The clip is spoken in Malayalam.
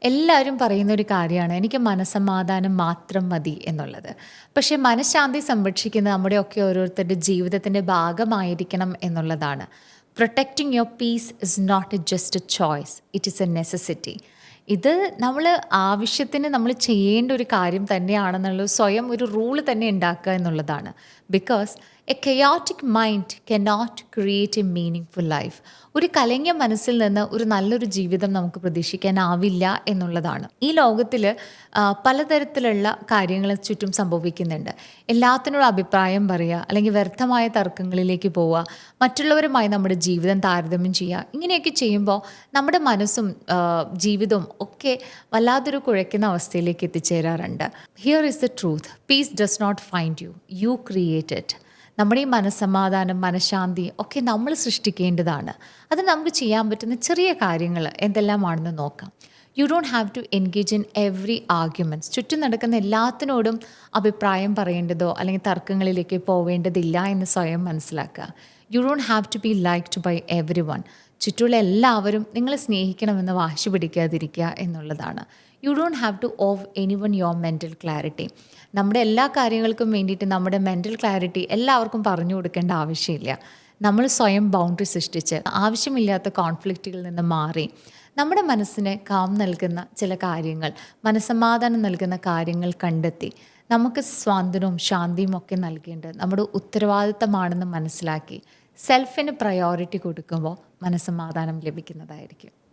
എല്ലാവരും പറയുന്ന ഒരു കാര്യമാണ് എനിക്ക് മനസ്സമാധാനം മാത്രം മതി എന്നുള്ളത്. പക്ഷേ മനഃശാന്തി സംരക്ഷിക്കുന്നത് നമ്മുടെയൊക്കെ ഓരോരുത്തരുടെ ജീവിതത്തിൻ്റെ ഭാഗമായിരിക്കണം എന്നുള്ളതാണ്. Protecting your peace is not just a choice, it is a necessity. ഇത് നമ്മൾ ആവശ്യത്തിന് നമ്മൾ ചെയ്യേണ്ട ഒരു കാര്യം തന്നെയാണെന്നുള്ളത് സ്വയം ഒരു റൂള് തന്നെ ഉണ്ടാക്കുക എന്നുള്ളതാണ്. Because A chaotic mind cannot create A meaning full life. ഒരു കലങ്ങിയ മനസ്സിൽ നിന്ന് ഒരു നല്ലൊരു ജീവിതം നമുക്ക് പ്രതീക്ഷിക്കാനാവില്ല എന്നുള്ളതാണ്. ഈ ലോകത്തിൽ പലതരത്തിലുള്ള കാര്യങ്ങൾ ചുറ്റും സംഭവിക്കുന്നുണ്ട്. എല്ലാത്തിനോടും അഭിപ്രായം പറയുക, അല്ലെങ്കിൽ വ്യർത്ഥമായ തർക്കങ്ങളിലേക്ക് പോവുക, മറ്റുള്ളവരുമായി നമ്മുടെ ജീവിതം താരതമ്യം ചെയ്യുക. ഇങ്ങനെയൊക്കെ ചെയ്യുമ്പോൾ നമ്മുടെ മനസ്സും ജീവിതവും ഒക്കെ വല്ലാതൊരു കുഴയ്ക്കുന്ന അവസ്ഥയിലേക്ക് എത്തിച്ചേരാറുണ്ട്. Here is the truth. Peace does not find you, you create it. നമ്മുടെ ഈ മനസ്സമാധാനം, മനഃശാന്തി ഒക്കെ നമ്മൾ സൃഷ്ടിക്കേണ്ടതാണ്. അത് നമുക്ക് ചെയ്യാൻ പറ്റുന്ന ചെറിയ കാര്യങ്ങൾ എന്തെല്ലാമാണെന്ന് നോക്കാം. You don't have to engage in every arguments. ചുറ്റും നടക്കുന്ന എല്ലാത്തിനോടും അഭിപ്രായം പറയേണ്ടതോ അല്ലെങ്കിൽ തർക്കങ്ങളിലേക്ക് പോവേണ്ടതില്ല എന്ന് സ്വയം മനസ്സിലാക്കുക. You don't have to be liked by every one. ചുറ്റുമുള്ള എല്ലാവരും നിങ്ങളെ സ്നേഹിക്കണമെന്ന് വാശി പിടിക്കാതിരിക്കുക എന്നുള്ളതാണ്. You don't have to off any one your mental clarity. നമ്മുടെ എല്ലാ കാര്യങ്ങൾക്കും വേണ്ടിയിട്ട് നമ്മുടെ മെൻ്റൽ ക്ലാരിറ്റി എല്ലാവർക്കും പറഞ്ഞു കൊടുക്കേണ്ട ആവശ്യമില്ല. നമ്മൾ സ്വയം ബൗണ്ടറി സൃഷ്ടിച്ച് ആവശ്യമില്ലാത്ത കോൺഫ്ലിക്റ്റുകളിൽ നിന്ന് മാറി നമ്മുടെ മനസ്സിന് കാം നൽകുന്ന ചില കാര്യങ്ങൾ, മനസ്സമാധാനം നൽകുന്ന കാര്യങ്ങൾ കണ്ടെത്തി നമുക്ക് സ്വാതന്ത്ര്യവും ശാന്തിയും ഒക്കെ നൽകേണ്ടത് നമ്മുടെ ഉത്തരവാദിത്തമാണെന്ന് മനസ്സിലാക്കി സെൽഫിന് പ്രയോറിറ്റി കൊടുക്കുമ്പോൾ മനസ്സമാധാനം ലഭിക്കുന്നതായിരിക്കും.